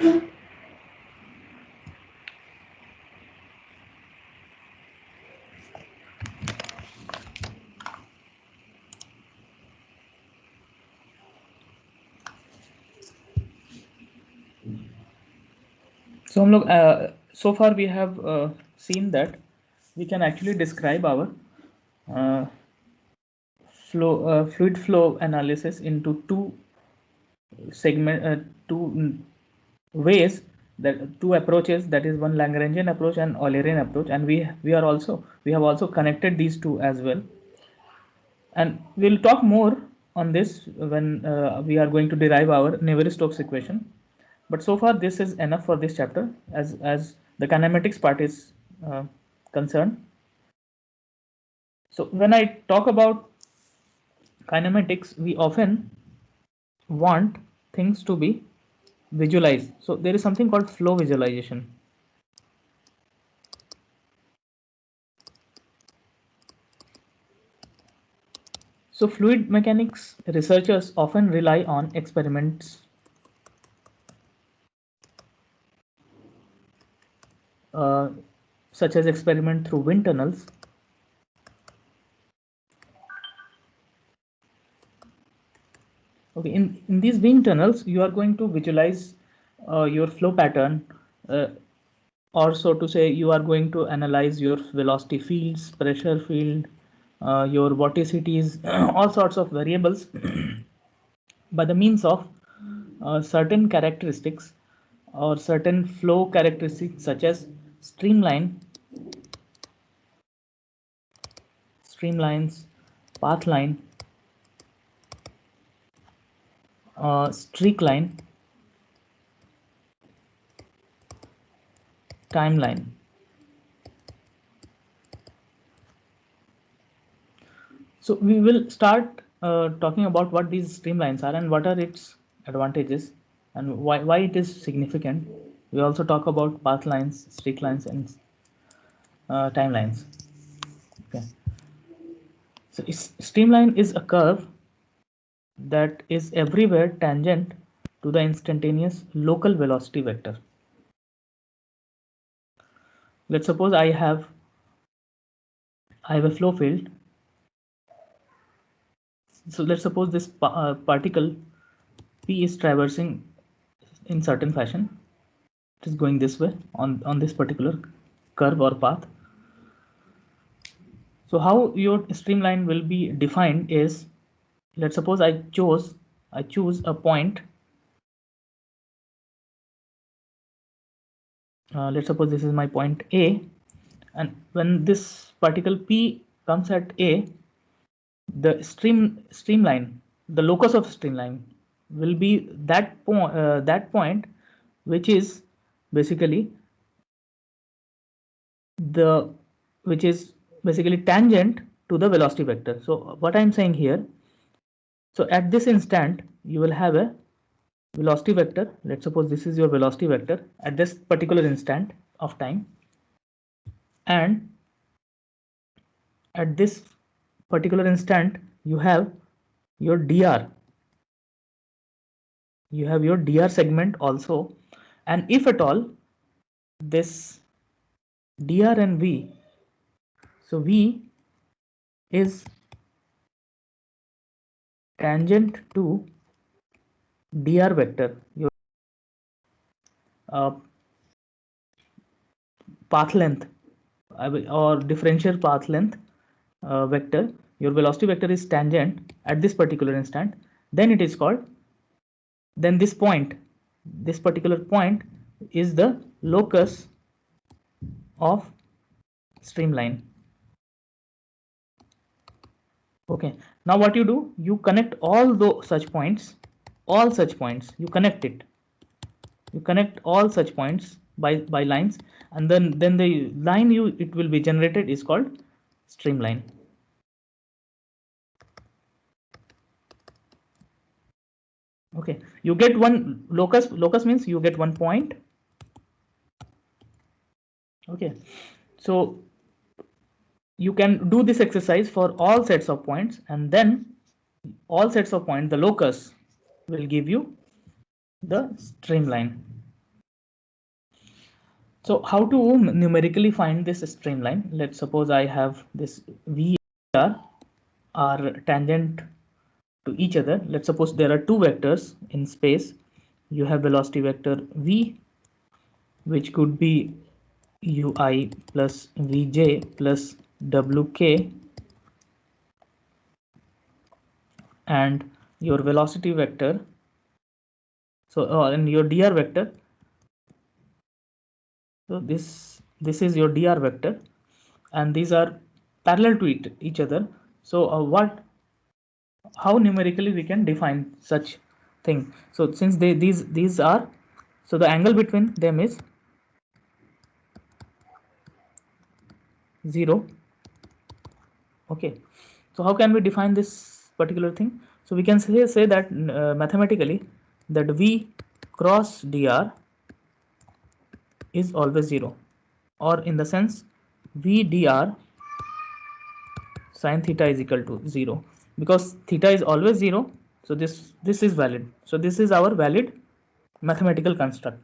So so far we have seen that we can actually describe our uh, fluid flow analysis into two ways, that two approaches, that is one Lagrangian approach and Eulerian approach, and we have also connected these two as well, and we'll talk more on this when we are going to derive our Navier-Stokes equation. But so far this is enough for this chapter as the kinematics part is concerned. So when I talk about kinematics, we often want things to be visualized. So there is something called flow visualization. So fluid mechanics researchers often rely on experiments such as experiment through wind tunnels. Okay, in these wind tunnels, you are going to visualize your flow pattern, or so to say, you are going to analyze your velocity fields, pressure field, your vorticities, all sorts of variables by the means of certain characteristics or certain flow characteristics such as streamlines, pathline, streakline, timeline. So we will start talking about what these streamlines are and what are its advantages and why it is significant. We also talk about path lines, streak lines, and timelines. Okay. So streamline is a curve that is everywhere tangent to the instantaneous local velocity vector. Let's suppose I have a flow field. So let's suppose this particle P is traversing in certain fashion. It is going this way on this particular curve or path. So how your streamline will be defined is, let's suppose I choose a point. Let's suppose this is my point A, and when this particle P comes at A, the streamline, the locus of streamline will be that point which is basically tangent to the velocity vector. So what I'm saying here, so at this instant you will have a velocity vector. Let's suppose this is your velocity vector at this particular instant of time, and at this particular instant you have your dr, segment also, and if at all this dr and v, so v is tangent to dr vector, your path length or differential path length vector, your velocity vector is tangent at this particular instant, then it is called, then this particular point is the locus of streamline. Okay, now what you do, you connect all such points, you connect all such points by lines, and then the line it will be generated is called streamline. Okay, you get one locus means you get one point. Okay, so you can do this exercise for all sets of points, and then all sets of points, the locus will give you the streamline. So how to numerically find this streamline? Let's suppose I have this VR are tangent to each other. Let's suppose there are two vectors in space. You have velocity vector v, which could be ui plus vj plus wk, and your velocity vector, so and your dr vector. So this is your dr vector, and these are parallel to each other. So how numerically we can define such thing? So since these are, so the angle between them is 0. Okay, so how can we define this particular thing? So we can say that mathematically, that v cross dr is always 0, or in the sense v dr sin theta is equal to 0, because theta is always 0. So this is valid. So this is our valid mathematical construct.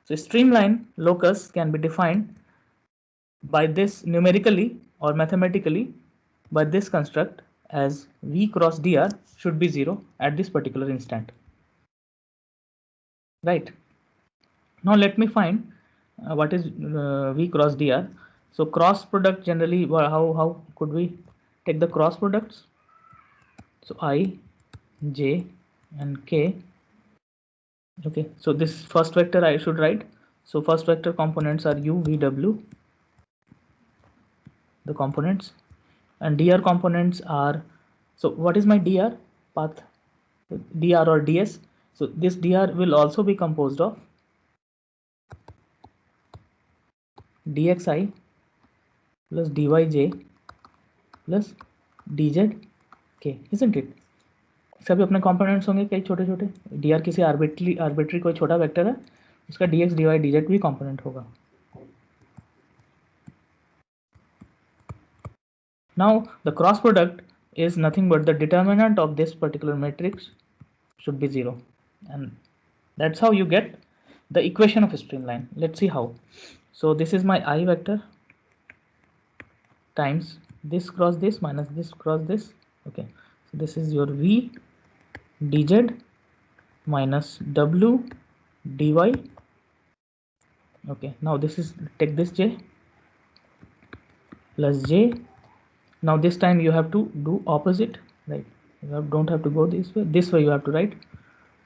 So streamline locus can be defined by this numerically or mathematically by this construct as v cross dr should be 0 at this particular instant. Right. Now let me find what is v cross dr. So cross product, generally how could we take the cross products? So I, j and k. Okay, so this first vector I should write. So first vector components are u, v, w, the components, and dr components are, so what is my dr path, dr or ds? So this dr will also be composed of dxi plus dyj plus dzk, isn't it? सभी अपने components होंगे कई छोटे छोटे, dr किसी arbitrary कोई छोटा vector है, उसका dx dy dz भी कंपोनेंट होगा. Now the cross product is nothing but the determinant of this particular matrix should be 0, and that's how you get the equation of a streamline. Let's see how. So this is my I vector times this cross this minus this cross this. Okay, so this is your v dz minus w dy. Okay, now this is, take this j plus j. Now this time you have to do opposite, right? You don't have to go this way you have to write,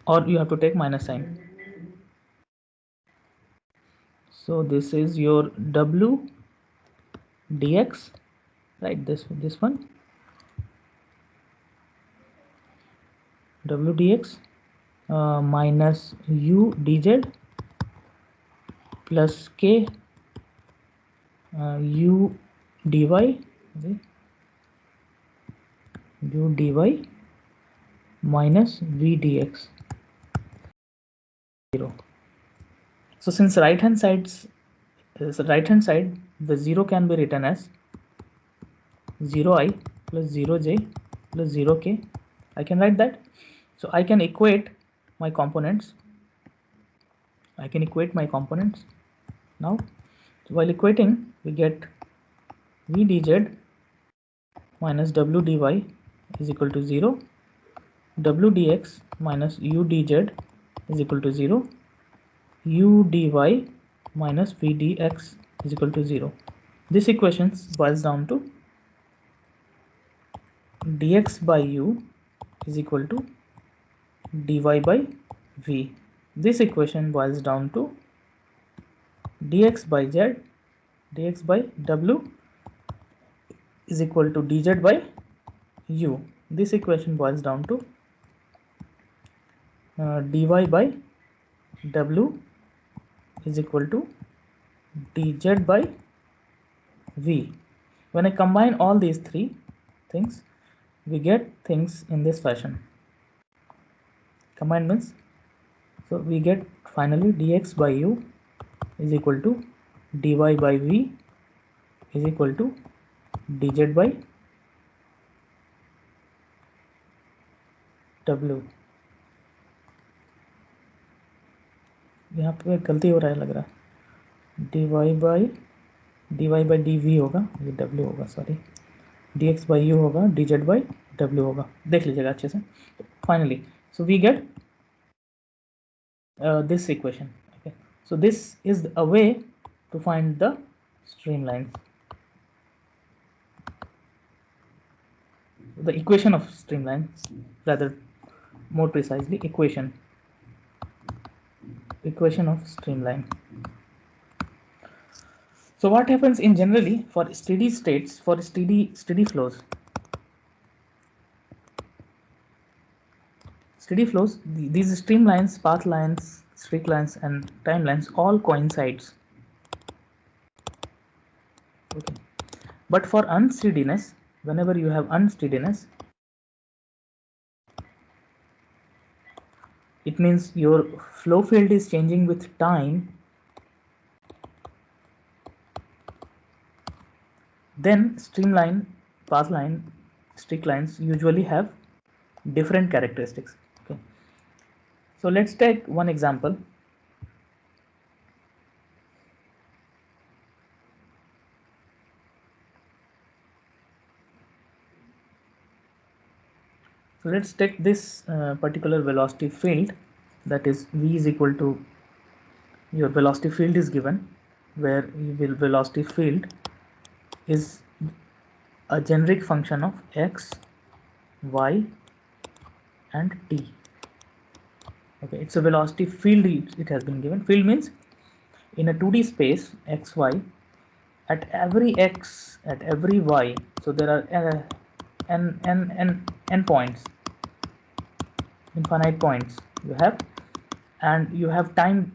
or you have to take minus sign. So this is your w dx, right? This one, w dx minus u dz plus k u dy, okay, u dy minus v dx 0. So since right hand side the 0 can be written as 0i plus 0j plus 0k. I can write that. So I can equate my components. Now. So while equating, we get v dz minus w dy is equal to 0, w dx minus u dz is equal to 0, u dy minus v dx is equal to 0. This equation boils down to dx by u is equal to dy by v. This equation boils down to dx by w is equal to dz by u. This equation boils down to dy by w is equal to dz by v. When I combine all these three things, we get things in this fashion. Combine means, so we get finally dx by u is equal to dy by v is equal to dz by w. यहाँ पे गलती हो रहा है लग रहा है. dy by dv होगा, ये w होगा, सॉरी, dx by u होगा, dz by w होगा, देख लीजिएगा अच्छे से. Finally, so we get this equation. Okay, so this is a way to find the streamlines, the equation of streamlines, rather more precisely equation of streamline. So what happens in generally for steady states, for steady flows, these streamlines, path lines, streak lines and timelines all coincides. Okay, but for unsteadiness, whenever you have unsteadiness, it means your flow field is changing with time, then streamline, path line, streak lines usually have different characteristics. Okay, so let's take one example. So let's take this particular velocity field, that is v is equal to, your velocity field is given, where velocity field is a generic function of x, y and t. Okay, it's a velocity field, it has been given. Field means in a 2D space x, y, at every x, at every y, so there are n points, infinite points you have, and you have time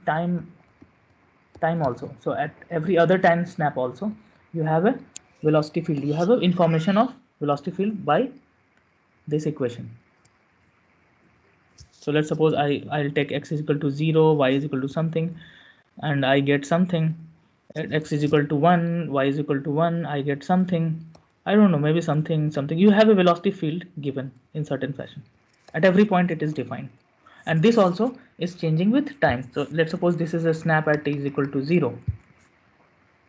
also. So at every other time snap also you have a velocity field, you have a information of velocity field by this equation. So let's suppose I'll take x is equal to 0, y is equal to something, and I get something. At x is equal to 1, y is equal to 1, I get something, I don't know, maybe something. You have a velocity field given in certain fashion. At every point it is defined, and this also is changing with time. So let's suppose this is a snap at t is equal to 0.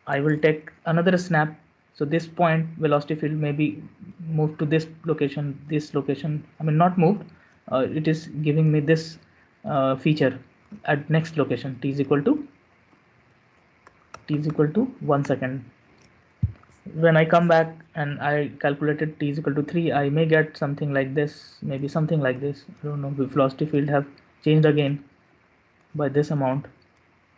I will take another snap, so this point velocity field may be moved to this location, I mean not moved, it is giving me this feature at next location, t is equal to 1 second. When I come back and I calculated t is equal to 3, I may get something like this, maybe something like this, I don't know, the velocity field have changed again by this amount,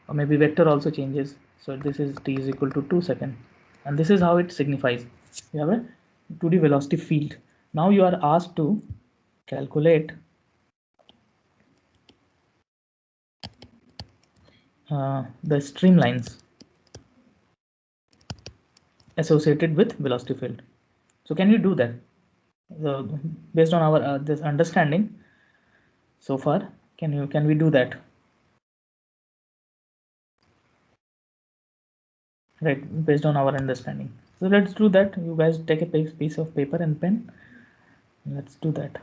or maybe vector also changes. So this is t is equal to 2 seconds, and this is how it signifies. You have a 2D velocity field. Now you are asked to calculate the streamlines associated with velocity field. So can you do that? So based on our this understanding so far, can we do that? Right, based on our understanding. So let's do that. You guys take a piece of paper and pen. Let's do that.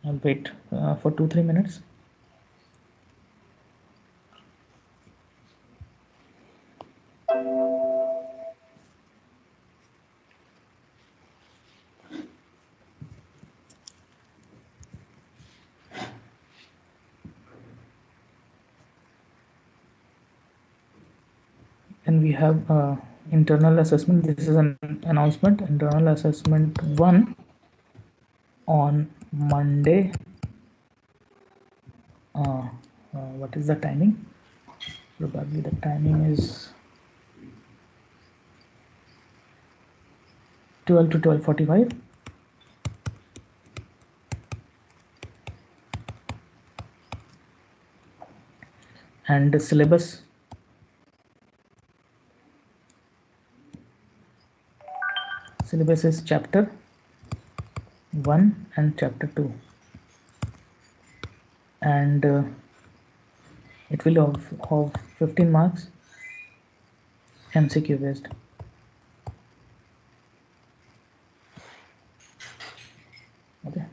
I'll wait for 2-3 minutes. And we have internal assessment. This is an announcement. Internal assessment 1 on Monday. What is the timing? Probably the timing is 12 to 12:45. And the syllabus is chapter 1 and chapter 2, and it will have 15 marks, MCQ based. Okay,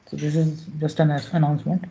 so this is just an announcement.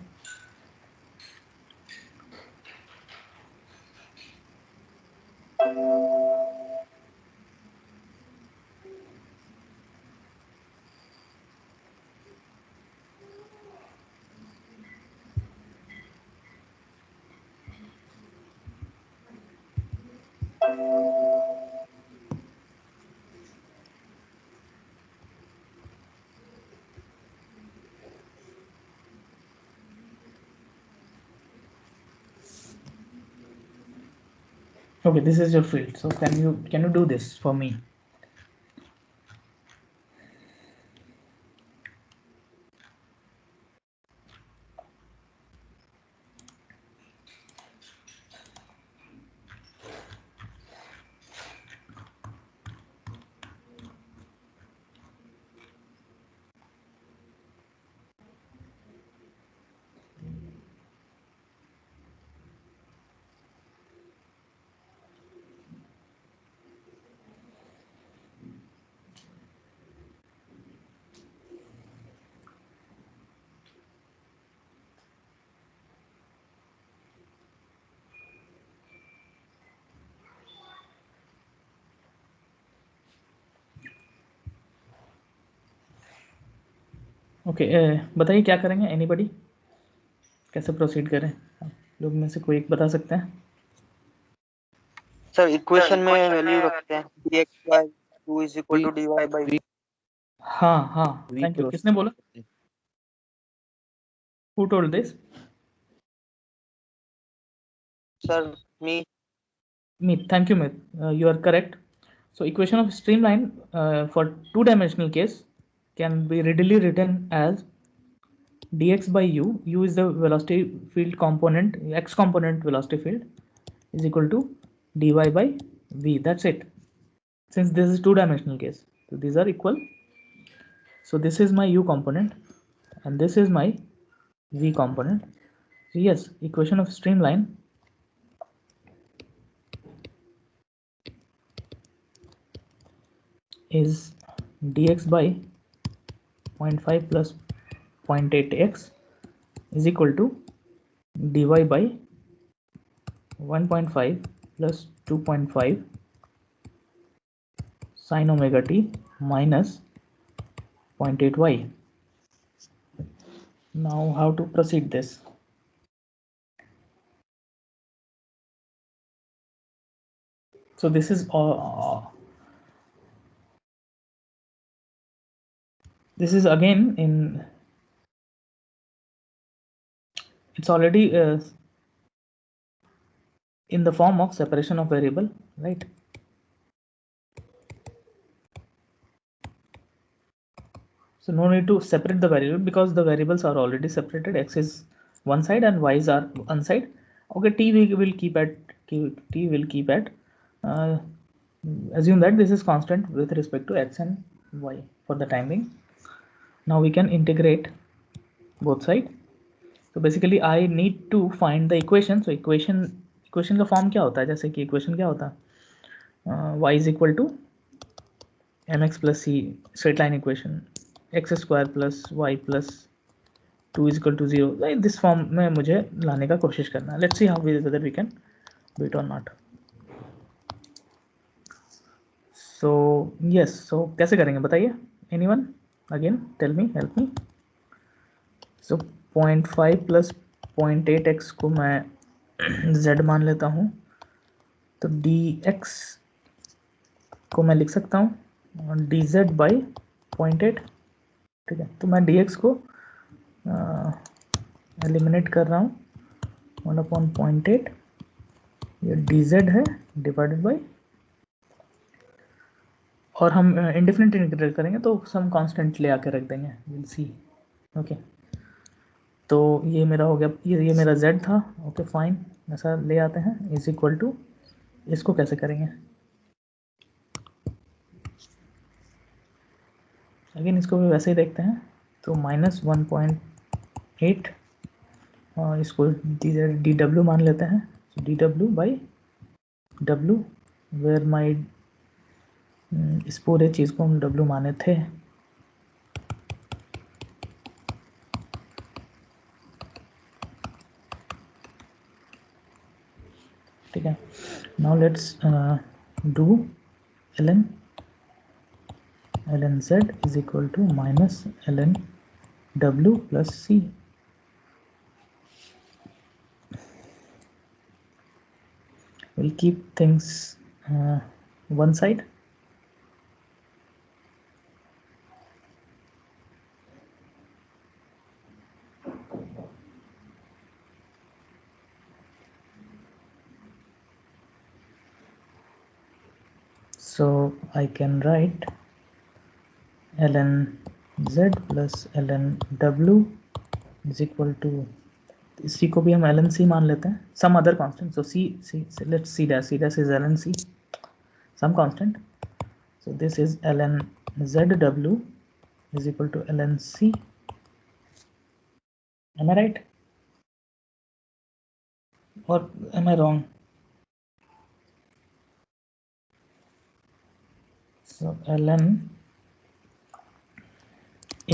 Okay, this is your field. So can you do this for me? Okay, बताइए क्या करेंगे, anybody? कैसे proceed करें? आप लोग में से कोई एक बता सकते हैं? सर इक्वेशन में वैल्यू रखते हैं dx by 2 is equal to dy by v. हाँ हाँ, थैंक यू। किसने बोला? Who told this? Sir, me. Thank you, Meet. You are correct. So equation of streamline for two-dimensional case can be readily written as dx by u is the velocity field component, x component velocity field, is equal to dy by v. That's it. Since this is two-dimensional case, so these are equal. So this is my u component and this is my v component. So yes, equation of streamline is dx by 0.5 plus 0.8x is equal to dy by 1.5 plus 2.5 sin omega t minus 0.8y. Now how to proceed this? So this is again in, it's already in the form of separation of variable, right? So no need to separate the variable because the variables are already separated. X is one side and y's are one side. Okay, t we will keep at t will keep at assume that this is constant with respect to x and y for the time being. Now we can integrate both sides. So basically I need to find the equation. So equation का form क्या होता है? जैसे कि equation क्या होता है? Y is equal to mx plus c, straight line equation, x square plus y plus 2 is equal to 0. This form में मुझे लाने का कोशिश करना है. Let's see how whether we can do it और नॉट. सो यस, सो कैसे करेंगे बताइए? Anyone again tell me, help me. So 0.5 plus 0.8x को मैं z मान लेता हूँ, तो dx को मैं लिख सकता हूँ dz बाई 0.8. ठीक है, तो मैं dx को एलिमिनेट कर रहा हूँ 1/0.8. ये dz है डिवाइडेड बाई, और हम इंडिफिनिट इंटीग्रेट करेंगे तो सम कांस्टेंट ले आके रख देंगे, विल सी. ओके, तो ये मेरा हो गया, ये मेरा z था. ओके फाइन, ऐसा ले आते हैं. इज इक्वल टू, इसको कैसे करेंगे? अगेन इसको भी वैसे ही देखते हैं. तो -1.8 और इसको डी डब्ल्यू मान लेते हैं. D W by W, where my, इस पूरे चीज़ को हम डब्ल्यू माने थे. ठीक है, now let's do ln z is equal to minus ln w plus c. We'll keep things one side. So I can write ln z plus ln w is equal to, c को भी हम ln c मान लेते हैं, some other constant. So let's c dash is ln c, some constant. So this is ln zw is equal to ln c. Am I right or am I wrong? So ln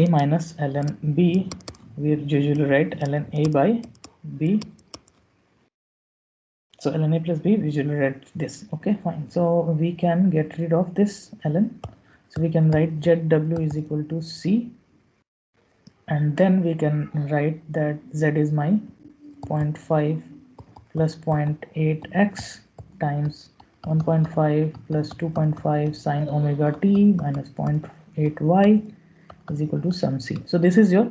a minus ln b, we usually write ln a by b. So ln a plus b, we usually write this. Okay, fine. So we can get rid of this ln. So we can write zw is equal to c, and then we can write that z is my 0.5 plus 0.8x times 1.5 plus 2.5 sine omega t minus 0.8y is equal to sum c. So this is your,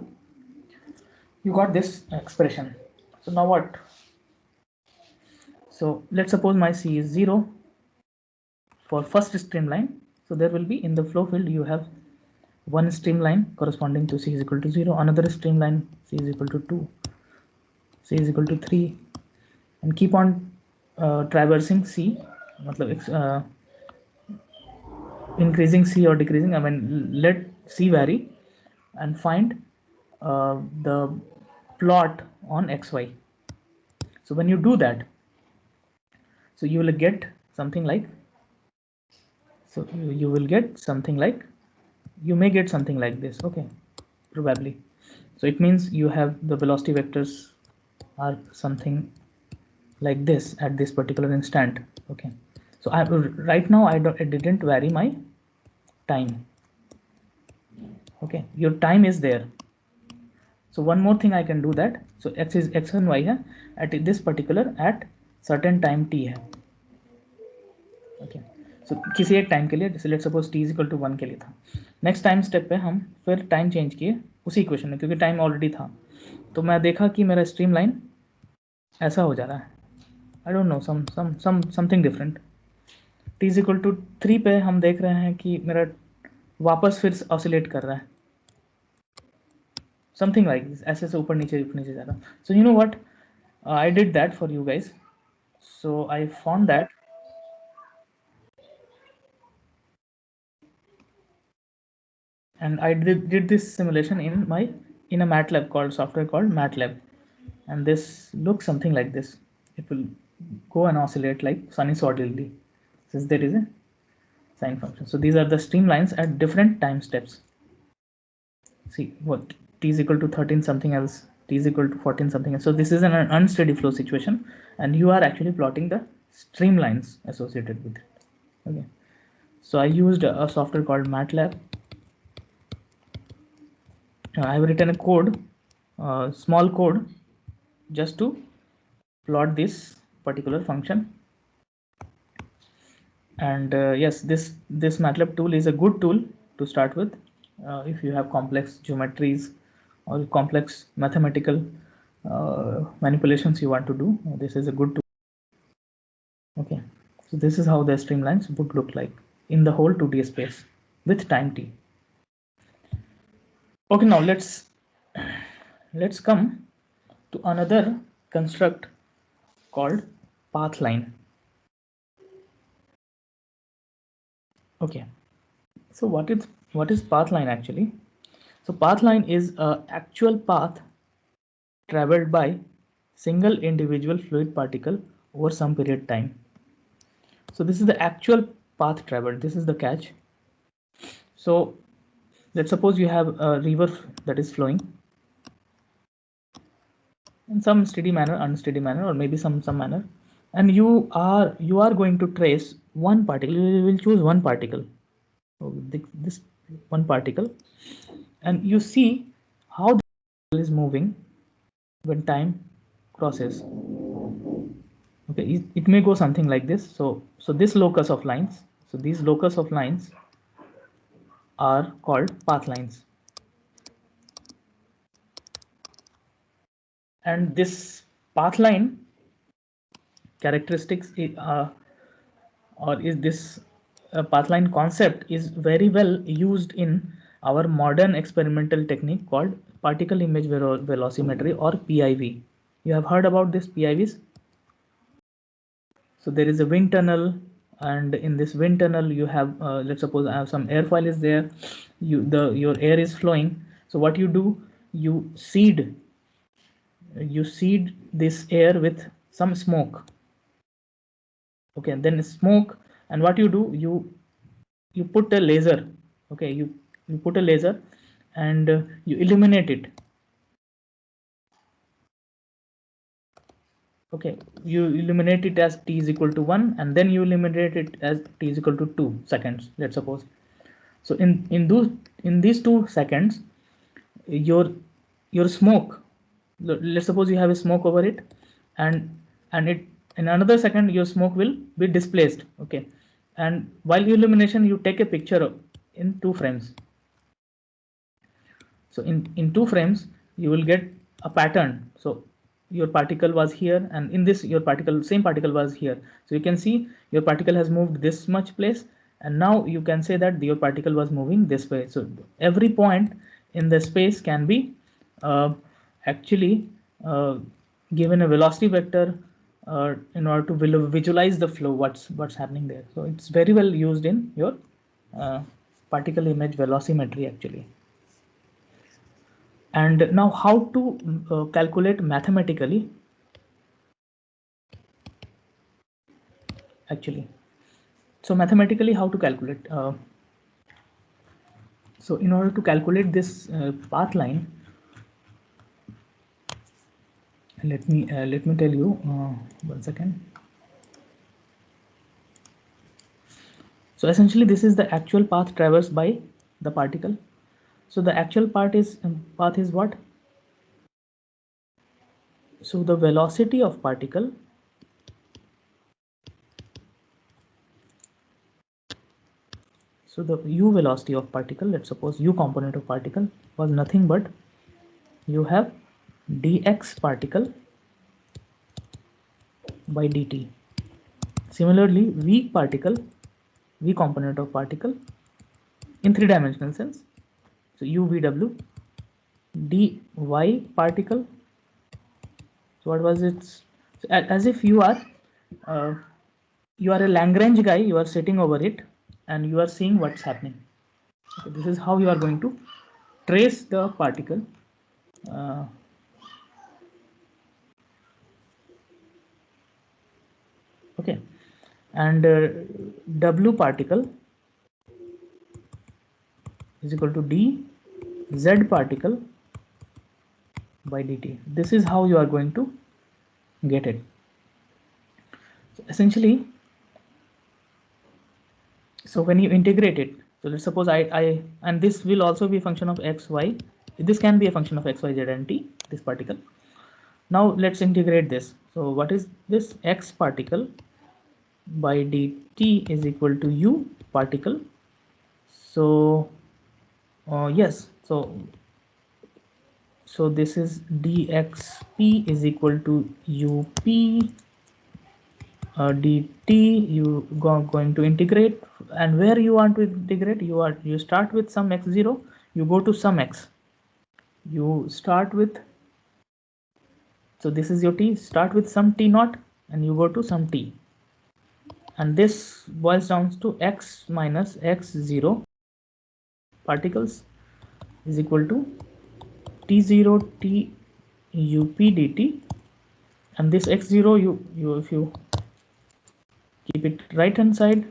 you got this expression. So now what? So let's suppose my c is 0 for first streamline. So there will be in the flow field, you have one streamline corresponding to c is equal to 0, another streamline c is equal to 2, c is equal to 3, and keep on traversing c, increasing c or decreasing, I mean let c vary, and find the plot on xy. So when you do that, so you will get something like, so you will get something like, you may get something like this. Okay, probably. So it means you have the velocity vectors are something like this at this particular instant. Okay, so right now I didn't vary my time. Okay, your time is there. So one more thing I can do that. So x is x and y है at this particular at certain time t है. Okay, so किसी एक time के लिए, जैसे let's suppose t is equal to 1 के लिए था, नेक्स्ट टाइम स्टेप पे हम फिर टाइम चेंज किए उसी इक्वेशन में, क्योंकि टाइम ऑलरेडी था, तो मैं देखा कि मेरा स्ट्रीम लाइन ऐसा हो जा रहा है, I don't know something different. t is equal to 3 पे हम देख रहे हैं कि मेरा वापस फिर ऑसिलेट कर रहा है, समथिंग लाइक दिस, ऐसे से ऊपर नीचे जा रहा. So you know what, I did that for you guys. So I found that, and I did this simulation in a MATLAB called software called MATLAB, and this looks something like this. It will go and oscillate like sinusoidally, since there is a sine function. So these are the streamlines at different time steps. See what, t is equal to 13 something else, t is equal to 14 something else. So this is an unsteady flow situation, and you are actually plotting the streamlines associated with it. Okay, so I used a software called MATLAB. I have written a code, small code, just to plot this particular function. And yes, this MATLAB tool is a good tool to start with if you have complex geometries or complex mathematical manipulations you want to do. This is a good tool. Okay, so this is how the streamlines would look like in the whole 2D space with time t. Okay, now let's come to another construct called pathline. Okay, so what is pathline actually? So pathline is a actual path traveled by single individual fluid particle over some period time. So this is the actual path traveled. This is the catch. So let's suppose you have a river that is flowing in some steady manner, unsteady manner, or maybe some manner, and you are going to trace one particle. You will choose one particle, so this one particle, and you see how the particle is moving when time crosses. Okay, it may go something like this. So this locus of lines, so these locus of lines are called path lines, and this path line characteristics or is this pathline concept is very well used in our modern experimental technique called particle image velocimetry, or PIV. You have heard about this PIVs? So there is a wind tunnel, and in this wind tunnel you have, let's suppose I have some airfoil is there, your air is flowing. So what you do, you seed this air with some smoke. Okay, and then smoke, and what you do, you put a laser. Okay, you put a laser, and you illuminate it. Okay, you illuminate it as t is equal to 1, and then you illuminate it as t is equal to 2 seconds, let's suppose. So in these 2 seconds, your smoke, let's suppose you have a smoke over it, and it, in another second your smoke will be displaced. Okay, and while illumination, you take a picture in 2 frames. So in 2 frames you will get a pattern. So your particle was here, and in this your same particle was here. So you can see your particle has moved this much place, and now you can say that your particle was moving this way. So every point in the space can be uh, actually uh, given a velocity vector in order to visualize the flow, what's happening there. So it's very well used in your uh, particle image velocimetry actually. And now how to calculate mathematically actually. So mathematically how to calculate, so in order to calculate this path line, let me tell you, 1 second. So essentially this is the actual path traversed by the particle. So the actual path is what? So the velocity of particle, so the u velocity of particle, let's suppose u component of particle was nothing but you have dx particle by dt. Similarly, v component of particle in 3-dimensional sense, so uvw, dy particle. So what was it? So as if uh, you are a Lagrange guy, you are sitting over it and you are seeing what's happening. Okay, this is how you are going to trace the particle. Uh, okay, and w particle is equal to d z particle by dt. This is how you are going to get it. So essentially, so when you integrate it, so let's suppose I and this will also be a function of x, y. This can be a function of x, y, z and t, this particle. Now let's integrate this. So what is this? X particle by dt is equal to u particle. So yes, so this is dxp is equal to up dt. You going to integrate, and where you want to integrate, you start with some x0, you go to some x, you start with, so this is your t, start with some t naught and you go to some t, and this boils down to x minus x0 particles is equal to t0 t up dt, and this x0 you if you keep it right hand side,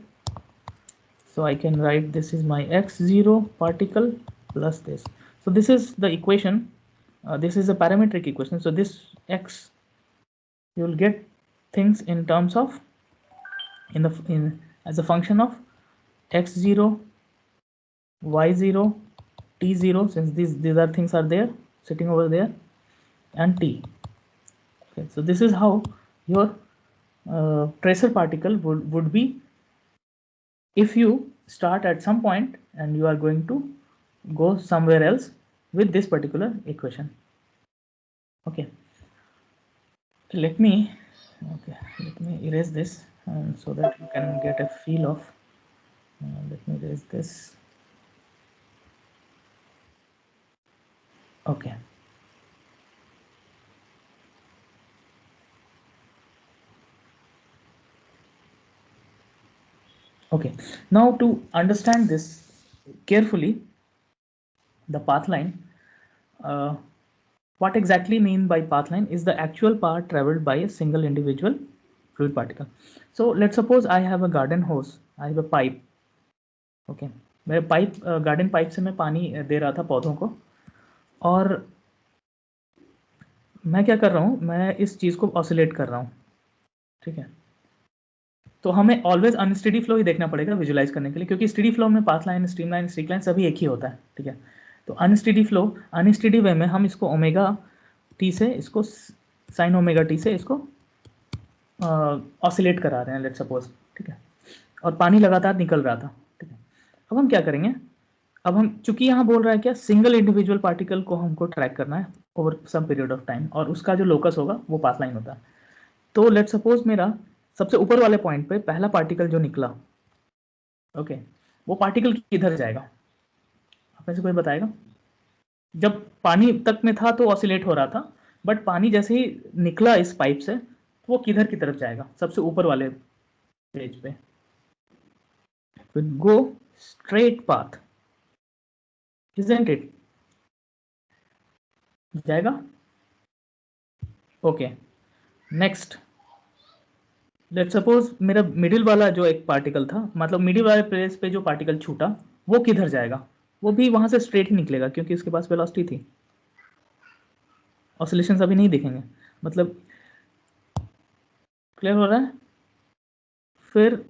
so I can write this is my x0 particle plus this. So this is the equation. This is a parametric equation. So this x, you will get things in terms of as a function of x0, y0, t0, since these are things are there sitting over there, and t. Okay, so this is how your tracer particle would be if you start at some point and you are going to go somewhere else with this particular equation. Okay, let me erase this so that you can get a feel of Let me erase this. Okay. Okay. Now to understand this carefully, the path line. What exactly mean by path line is the actual path traveled by a single individual fluid particle. So let's suppose I have a garden hose, I have a pipe. Okay मेरे pipe garden pipe से मैं पानी दे रहा था पौधों को, और मैं क्या कर रहा हूँ, मैं इस चीज़ को ऑसिलेट कर रहा हूँ, ठीक है। तो हमें ऑलवेज अनस्टेडी फ्लो ही देखना पड़ेगा विजुलाइज करने के लिए, क्योंकि स्टेडी फ्लो में पाथ लाइन, स्ट्रीमलाइन, स्ट्रीकलाइन सभी एक ही होता है, ठीक है। तो अनस्टेडी फ्लो, अनस्टेडी वे में हम इसको ओमेगा टी से, इसको साइन ओमेगा टी से इसको ऑसिलेट करा रहे हैं, लेट सपोज, ठीक है। और पानी लगातार निकल रहा था, ठीक है। अब हम क्या करेंगे, अब हम चूंकि यहाँ बोल रहा है क्या, सिंगल इंडिविजुअल पार्टिकल को हमको ट्रैक करना है over some period of time, और उसका जो लोकस होगा वो पाथ लाइन होता है। तो लेट सपोज मेरा सबसे ऊपर वाले पॉइंट पे पहला पार्टिकल जो निकला, ओके, वो पार्टिकल किधर जाएगा, आप में से कोई बताएगा। जब पानी तक में था तो ऑसिलेट हो रहा था, बट पानी जैसे ही निकला इस पाइप से, वो किधर की तरफ जाएगा, सबसे ऊपर वाले पेज पे, go straight path, isn't it? जाएगा। ओके, नेक्स्ट, लेट सपोज मेरा मिडिल वाला जो एक पार्टिकल था, मतलब मिडिल वाले प्लेस पे जो पार्टिकल छूटा, वो किधर जाएगा, वो भी वहां से स्ट्रेट ही निकलेगा, क्योंकि उसके पास वेलोसिटी थी, ऑसिलेशन अभी नहीं दिखेंगे, मतलब क्लियर हो रहा है। फिर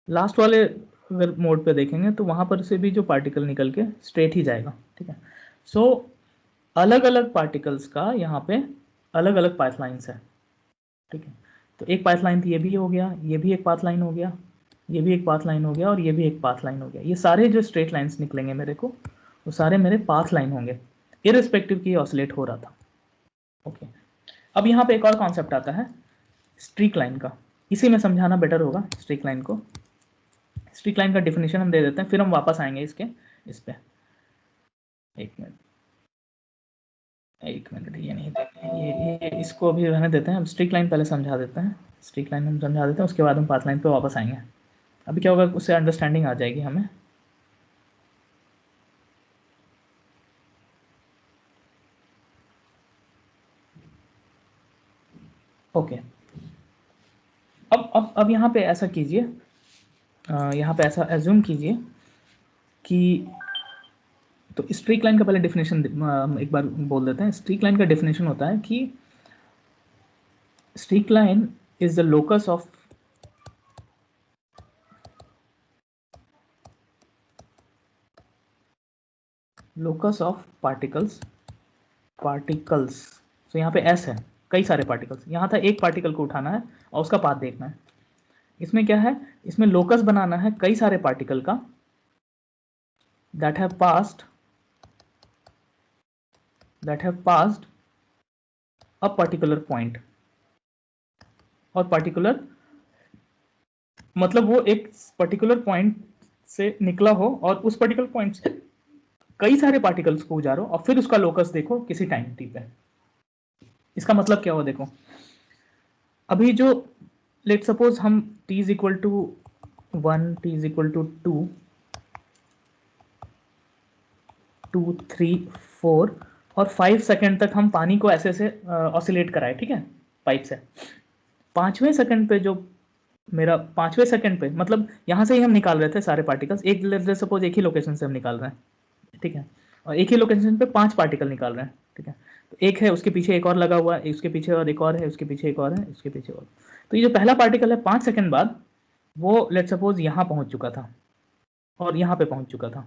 लास्ट वाले अगर मोड पे देखेंगे तो वहां पर से भी जो पार्टिकल निकल के स्ट्रेट ही जाएगा, ठीक है। सो अलग अलग पार्टिकल्स का यहाँ पे अलग अलग पाथ लाइन्स है, ठीक है। तो एक पाथ लाइन ये भी हो गया, ये भी एक पाथ लाइन हो गया, ये भी एक पाथ लाइन हो गया, और ये भी एक पाथ लाइन हो गया। ये सारे जो स्ट्रेट लाइंस निकलेंगे मेरे को, वो सारे मेरे पाथ लाइन होंगे, इररिस्पेक्टिव की ऑसिलेट हो रहा था, ओके। अब यहाँ पे एक और कॉन्सेप्ट आता है स्ट्रीक लाइन का, इसी में समझाना बेटर होगा स्ट्रीक लाइन को। स्ट्रीक लाइन का डिफिनेशन हम दे देते हैं, फिर हम वापस आएंगे इसके, इस पे। एक मिनट, एक मिनट, ये नहीं देते, ये इसको अभी रहने देते हैं, हम स्ट्रीक लाइन पहले समझा देते हैं, स्ट्रीक लाइन हम समझा देते हैं, उसके बाद हम पाथ लाइन पे वापस आएंगे। अभी क्या होगा, उससे अंडरस्टैंडिंग आ जाएगी हमें। ओके, अब यहाँ पे ऐसा कीजिए, यहाँ पे ऐसा एज्यूम कीजिए कि, तो स्ट्रीक लाइन का पहले डेफिनेशन एक बार बोल देते हैं। स्ट्रीक लाइन का डेफिनेशन होता है कि streak line is the locus of particles, तो यहाँ पे एस है, कई सारे पार्टिकल्स, यहाँ था एक पार्टिकल को उठाना है और उसका पाथ देखना है। इसमें क्या है, इसमें लोकस बनाना है कई सारे पार्टिकल का, that have passed a particular point, और पर्टिकुलर मतलब वो एक पर्टिकुलर पॉइंट से निकला हो, और उस पर्टिकुलर पॉइंट से कई सारे पार्टिकल्स को गुजारो, और फिर उसका लोकस देखो किसी टाइम टी पे। इसका मतलब क्या हुआ, देखो अभी जो, लेट सपोज हम t is equal to 1, t is equal to 2, 2, 3, 4 और 5 सेकेंड तक हम पानी को ऐसे से ऑसिलेट कराए, ठीक है, पाइप से। 5वें सेकंड पे जो मेरा 5वें सेकंड पे, मतलब यहाँ से ही हम निकाल रहे थे सारे पार्टिकल्स, एक लेट सपोज एक ही लोकेशन से हम निकाल रहे हैं, ठीक है, और एक ही लोकेशन पे 5 पार्टिकल निकाल रहे हैं, ठीक है। तो एक है, उसके पीछे एक और लगा हुआ है, उसके पीछे और एक और है, उसके पीछे एक और है, उसके पीछे और। तो ये जो पहला पार्टिकल है 5 सेकंड बाद वो लेट सपोज यहाँ पहुंच चुका था और यहाँ पे पहुंच चुका था।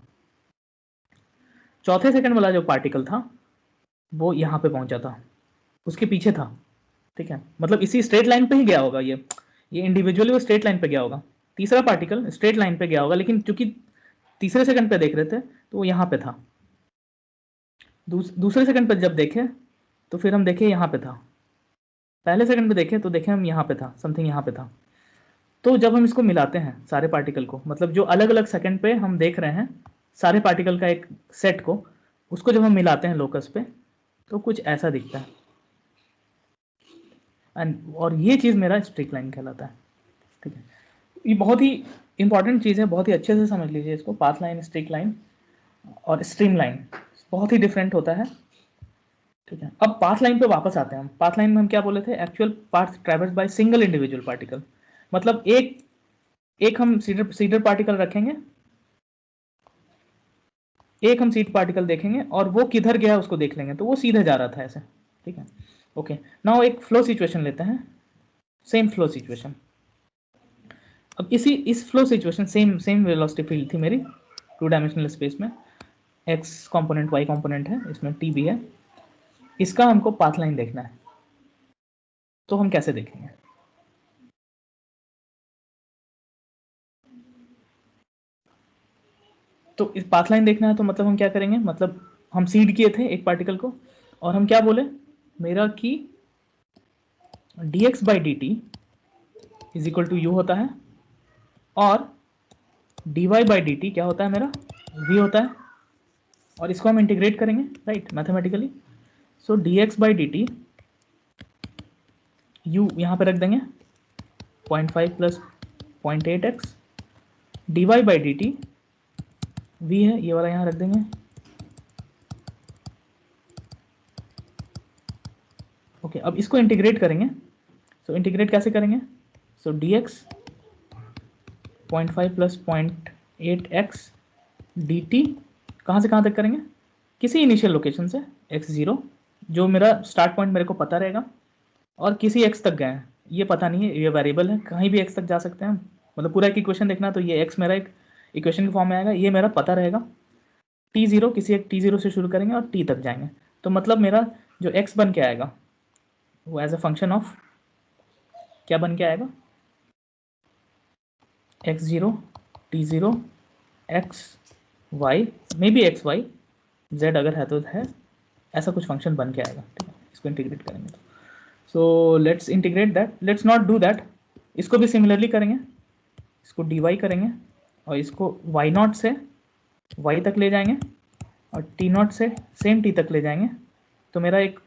चौथे सेकंड वाला जो पार्टिकल था वो यहाँ पे पहुंचा था, उसके पीछे था, ठीक है, मतलब इसी स्ट्रेट लाइन पे ही गया होगा, ये इंडिविजुअली वो स्ट्रेट लाइन पे गया होगा। तीसरा पार्टिकल स्ट्रेट लाइन पे गया होगा, लेकिन चूंकि तीसरे सेकंड पे देख रहे थे तो वो यहाँ पे था। दूसरे सेकंड पे जब देखे तो फिर हम देखे यहाँ पे था, पहले सेकंड पे देखें तो देखें हम यहाँ पे था, समथिंग यहाँ पे था। तो जब हम इसको मिलाते हैं सारे पार्टिकल को, मतलब जो अलग अलग सेकंड पे हम देख रहे हैं सारे पार्टिकल का एक सेट को, उसको जब हम मिलाते हैं लोकस पे तो कुछ ऐसा दिखता है। और ये चीज़ मेरा स्ट्रीक लाइन कहलाता है। ठीक है, ये बहुत ही इंपॉर्टेंट चीज़ है, बहुत ही अच्छे से समझ लीजिए इसको। पाथ लाइन, स्ट्रीक लाइन और स्ट्रीम लाइन बहुत ही डिफरेंट होता है। ठीक है, अब पाथ लाइन पे वापस आते हैं हम। पाथ लाइन में हम क्या बोले थे? Actual path ट्रेवर्स by single individual particle. मतलब एक हम सीडर पार्टिकल रखेंगे, एक हम सीड पार्टिकल देखेंगे और वो किधर गया उसको देख लेंगे, तो वो सीधे जा रहा था ऐसे। ठीक है, ओके। नाउ एक फ्लो सिचुएशन लेते हैं, सेम फ्लो सिचुएशन। अब इस flow situation same same velocity field थी मेरी 2 डायमेंशनल स्पेस में, एक्स कंपोनेंट वाई कंपोनेंट है, इसमें टी भी है। इसका हमको पाथ लाइन देखना है, तो हम कैसे देखेंगे? तो इस पाथ लाइन देखना है तो मतलब हम क्या करेंगे? मतलब हम सीड किए थे एक पार्टिकल को और हम क्या बोले मेरा कि dx by D T is equal to u होता है और dy बाई डी टी क्या होता है मेरा? v होता है। और इसको हम इंटीग्रेट करेंगे, right, mathematically. So dx by D T, you यहाँ पे रख देंगे 0.5 plus 0.8x, dy by D T v है, ये वाला यहाँ रख देंगे। ओके, अब इसको इंटीग्रेट करेंगे। सो इंटीग्रेट कैसे करेंगे? सो dx 0.5 प्लस 0.8x dt कहाँ से कहाँ तक करेंगे? किसी इनिशियल लोकेशन से x0, जो मेरा स्टार्ट पॉइंट मेरे को पता रहेगा, और किसी x तक गए हैं, ये पता नहीं है, ये वेरिएबल है, कहीं भी x तक जा सकते हैं हम। मतलब पूरा एक इक्वेशन देखना, तो ये x मेरा एक इक्वेशन के फॉर्म में आएगा, ये मेरा पता रहेगा। t0 किसी एक t0 से शुरू करेंगे और t तक जाएंगे, तो मतलब मेरा जो x बन के आएगा वो एज अ फंक्शन ऑफ क्या बन के आएगा? x0 t0 x y, may be x y, z अगर है तो है, ऐसा कुछ फंक्शन बन के आएगा। ठीक है, इसको इंटीग्रेट करेंगे तो so let's integrate that, let's not do that. इसको भी सिमिलरली करेंगे, इसको dy करेंगे और इसको y0 से y तक ले जाएंगे और t0 से सेम t तक ले जाएंगे। तो मेरा एक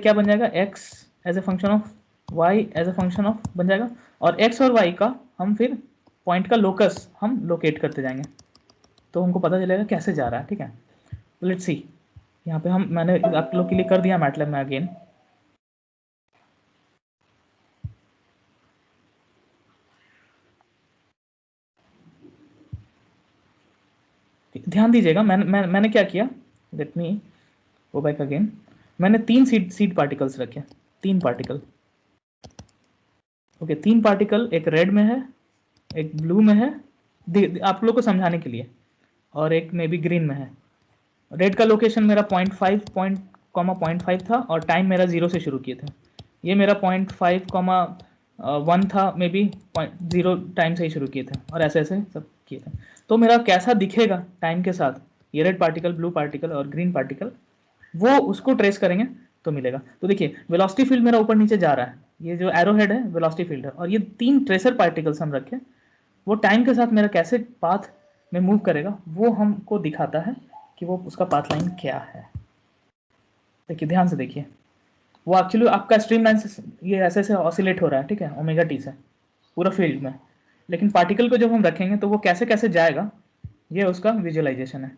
क्या बन जाएगा? x as a function of y as a function of बन जाएगा, और x और y का हम फिर पॉइंट का लोकस हम लोकेट करते जाएंगे, तो हमको पता चलेगा कैसे जा रहा है। ठीक है, लेट्स सी। यहाँ पे मैंने आप लोग के लिए कर दिया मैटलैब में अगेन। ध्यान दीजिएगा, मैंने क्या किया, let me go back again. मैंने 3 सीड पार्टिकल्स रखे, 3 पार्टिकल। ओके, 3 पार्टिकल, एक रेड में है, एक ब्लू में है, आप लोग को समझाने के लिए, और एक मे बी ग्रीन में है। रेड का लोकेशन मेरा 0.5 था और टाइम मेरा 0 से शुरू किए थे। ये मेरा 0.5, 1 था, मे बी 0 टाइम से ही शुरू किए थे, और ऐसे ऐसे सब किए थे। तो मेरा कैसा दिखेगा टाइम के साथ, ये रेड पार्टिकल, ब्लू पार्टिकल और ग्रीन पार्टिकल, वो उसको ट्रेस करेंगे तो मिलेगा। तो देखिए वेलोसिटी फील्ड मेरा ऊपर नीचे जा रहा है, ये जो एरो हेड है वेलोसिटी फील्ड है, और ये 3 ट्रेसर पार्टिकल्स हम रखे, वो टाइम के साथ मेरा कैसे पाथ में मूव करेगा वो हमको दिखाता है कि वो उसका पाथ लाइन क्या है। देखिए ध्यान से देखिए, वो एक्चुअली आपका स्ट्रीम लाइन से ये ऐसे ऐसे ऑसिलेट हो रहा है, ठीक है, ओमेगा टी से पूरा फील्ड में, लेकिन पार्टिकल को जब हम रखेंगे तो वो कैसे कैसे जाएगा, ये उसका विजुअलाइजेशन है।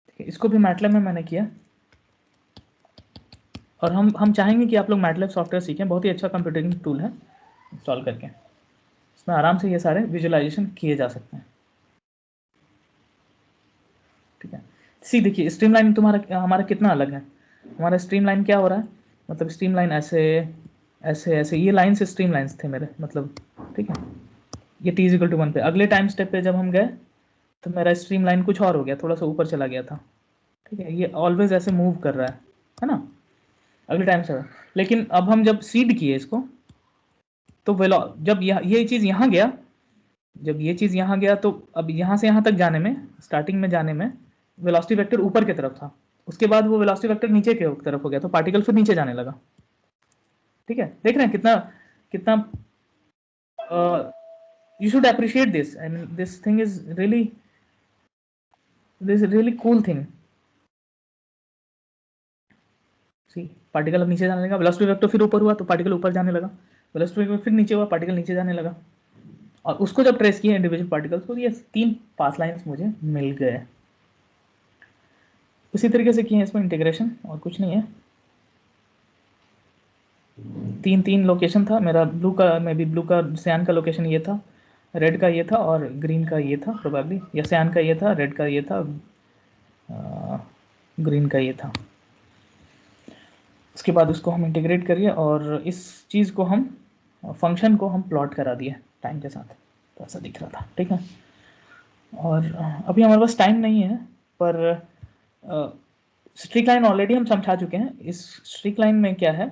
ठीक है, इसको भी मैटलैब में मैंने किया, और हम चाहेंगे कि आप लोग मैटलैब सॉफ्टवेयर सीखें, बहुत ही अच्छा कंप्यूटिंग टूल है, इंस्टॉल करके इसमें आराम से ये सारे विजुअलाइजेशन किए जा सकते हैं। ठीक है, सी देखिए स्ट्रीमलाइन तुम्हारा हमारा कितना अलग है। हमारा स्ट्रीमलाइन क्या हो रहा है, मतलब स्ट्रीमलाइन ऐसे ऐसे ऐसे, ये लाइन से स्ट्रीम लाइन्स थे मेरे, मतलब ठीक है, ये t इक्वल टू 1 पे। अगले टाइम स्टेप पे जब हम गए तो मेरा स्ट्रीम लाइन कुछ और हो गया, थोड़ा सा ऊपर चला गया था। ठीक है, ये ऑलवेज ऐसे मूव कर रहा है ना, अगले टाइम से। लेकिन अब हम जब सीड किए इसको, तो जब ये चीज़ यहाँ गया, जब ये चीज़ यहाँ गया, तो अब यहाँ से यहाँ तक जाने में, स्टार्टिंग में जाने में वेलोसिटी वेक्टर ऊपर की तरफ था, उसके बाद वो वेलोसिटी वेक्टर नीचे की तरफ हो गया, तो पार्टिकल फिर नीचे जाने लगा। ठीक है, देख रहे हैं कितना कितना you should appreciate this. I mean, this thing is really, this is really cool thing. See, particle अब नीचे जाने लगा, वेलोसिटी वेक्टर फिर ऊपर हुआ तो पार्टिकल ऊपर जाने लगा, वेलोसिटी वेक्टर फिर नीचे हुआ, पार्टिकल नीचे जाने लगा, और उसको जब ट्रेस किया इंडिविजुअल पार्टिकल्स को, ये 3 पाथ लाइंस मुझे मिल गए। उसी तरीके से किए इसमें इंटीग्रेशन, और कुछ नहीं है। 3 लोकेशन था मेरा, ब्लू का, मे बी ब्लू का सियान का लोकेशन ये था, रेड का ये था, और ग्रीन का ये था प्रोबेबली, या सियान का ये था, रेड का ये था, ग्रीन का ये था। उसके बाद उसको हम इंटीग्रेट करिए, और इस चीज़ को हम, फंक्शन को हम प्लॉट करा दिए टाइम के साथ, तो ऐसा दिख रहा था। ठीक है, और अभी हमारे पास टाइम नहीं है, पर स्ट्रीक लाइन ऑलरेडी हम समझा चुके हैं। इस स्ट्रीक लाइन में क्या है,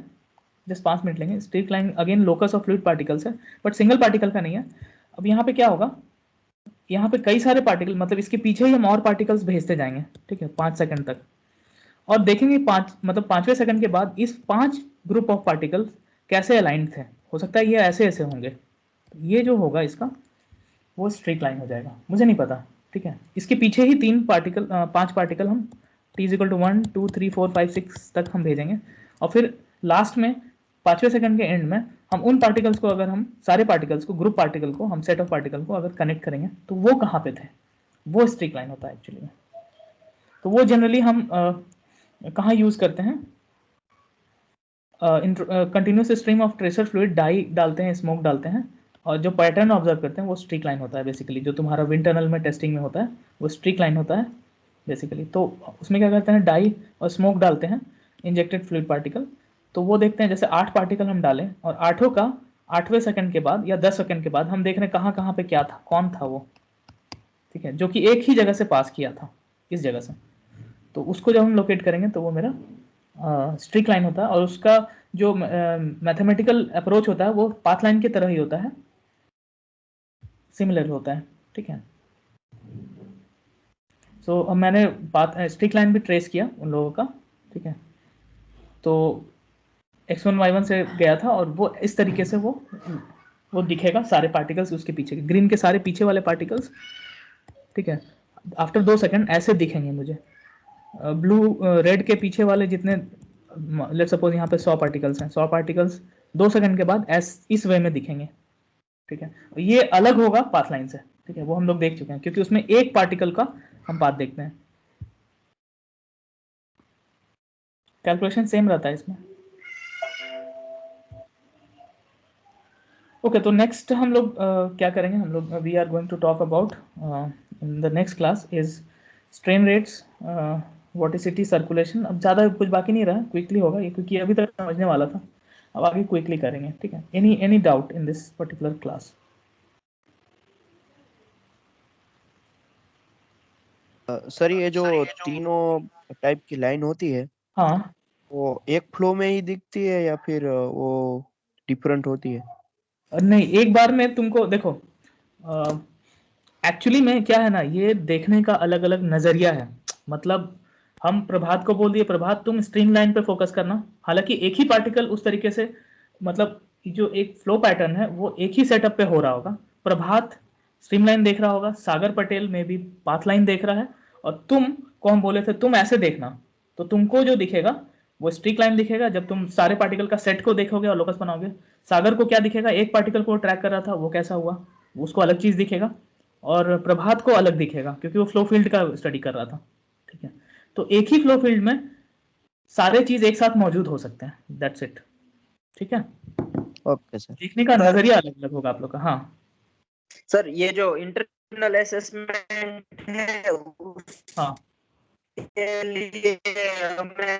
जस्ट 5 मिनट लेंगे। Streak line again locus of fluid particles है, बट सिंगल पार्टिकल का नहीं है। अब यहाँ पे क्या होगा, यहाँ पे कई सारे पार्टिकल, मतलब इसके पीछे ही हम और पार्टिकल्स भेजते जाएंगे, ठीक है, 5 सेकंड तक, और देखेंगे 5वें सेकंड के बाद इस 5 ग्रुप ऑफ पार्टिकल्स कैसे अलाइंड थे। हो सकता है ये ऐसे ऐसे होंगे, ये जो होगा इसका वो स्ट्रीक लाइन हो जाएगा, मुझे नहीं पता। ठीक है, इसके पीछे ही 5 पार्टिकल हम t = 1 2 3 4 5 6 तक हम भेजेंगे, और फिर लास्ट में 5वें सेकंड के एंड में हम उन पार्टिकल्स को, अगर हम सारे पार्टिकल्स को, ग्रुप पार्टिकल को, हम सेट ऑफ पार्टिकल को अगर कनेक्ट करेंगे तो वो कहाँ पे थे, वो स्ट्रीक लाइन होता है एक्चुअली। तो वो जनरली हम कहाँ यूज करते हैं, continuous stream of tracer fluid, dye डालते हैं, स्मोक डालते हैं, और जो पैटर्न ऑब्जर्व करते हैं वो स्ट्रीक लाइन होता है बेसिकली। जो तुम्हारा विंड टनल में टेस्टिंग में होता है वो स्ट्रीक लाइन होता है बेसिकली। तो उसमें क्या करते हैं, डाई और स्मोक डालते हैं, इंजेक्टेड फ्लूइड पार्टिकल। तो वो देखते हैं, जैसे 8 पार्टिकल हम डालें, और 8 का 8वें सेकंड के बाद या 10 सेकंड के बाद हम देख रहे हैं कहाँ कहाँ पे क्या था, कौन था वो, ठीक है, जो कि एक ही जगह से पास किया था, इस जगह से। तो उसको जब हम लोकेट करेंगे तो वो मेरा स्ट्रीक लाइन होता है, और उसका जो मैथमेटिकल अप्रोच होता है वो पाथ लाइन की तरह ही होता है, सिमिलर होता है। ठीक है, सो अब मैंने स्ट्रीक लाइन भी ट्रेस किया उन लोगों का। ठीक है, तो x1 y1 से गया था, और वो इस तरीके से वो दिखेगा, सारे पार्टिकल्स उसके पीछे, ग्रीन के सारे पीछे वाले पार्टिकल्स, ठीक है, आफ्टर 2 सेकंड ऐसे दिखेंगे मुझे। ब्लू रेड के पीछे वाले जितने, लेट्स सपोज यहाँ पे 100 पार्टिकल्स हैं, 100 पार्टिकल्स 2 सेकंड के बाद इस वे में दिखेंगे। ठीक है, ये अलग होगा पाथ लाइन से। ठीक है, वो हम लोग देख चुके हैं, क्योंकि उसमें एक पार्टिकल का हम पाथ देखते हैं। कैलकुलेशन सेम रहता है इसमें। ओके, तो नेक्स्ट हम लोग क्या करेंगे, हम लोग we are going to talk about in the next class is strain rates, vorticity, circulation. अब ज़्यादा कुछ बाकी नहीं रहा, क्विकली होगा ये, क्योंकि अभी तक समझने वाला था, अब आगे क्विकली करेंगे। ठीक है, any doubt in this particular class? Sir ये जो तीनों टाइप की लाइन होती है, हाँ, वो एक फ्लो में ही दिखती है या फिर वो डिफरेंट होती है? नहीं, एक बार में तुमको देखो, एक्चुअली में क्या है ना, ये देखने का अलग अलग नजरिया है। मतलब हम प्रभात को बोल दिए, प्रभात तुम स्ट्रीम लाइन पे फोकस करना, हालांकि एक ही पार्टिकल उस तरीके से, मतलब जो एक फ्लो पैटर्न है वो एक ही सेटअप पे हो रहा होगा। प्रभात स्ट्रीम लाइन देख रहा होगा, सागर पटेल में भी पाथ लाइन देख रहा है, और तुम को हम बोले थे तुम ऐसे देखना, तो तुमको जो दिखेगा वो स्ट्रीक लाइन दिखेगा। जब तुम सारे पार्टिकल का सेट को देखोगे और लोकस बनाओगे, सागर को क्या दिखेगा, एक पार्टिकल को ट्रैक कर रहा था, वो कैसा हुआ, उसको अलग चीज दिखेगा, और प्रभात को अलग दिखेगा क्योंकि वो फ्लो फील्ड का स्टडी कर रहा था। ठीक है, तो एक ही फ्लो फील्ड में सारे चीज एक साथ मौजूद हो सकते हैं, दैट्स इट। ठीक है, ओके सर। देखने का नजरिया अलग अलग होगा आप लोग का। हाँ सर, ये जो इंटरनल असेसमेंट है हाँ, उसके लिए हमें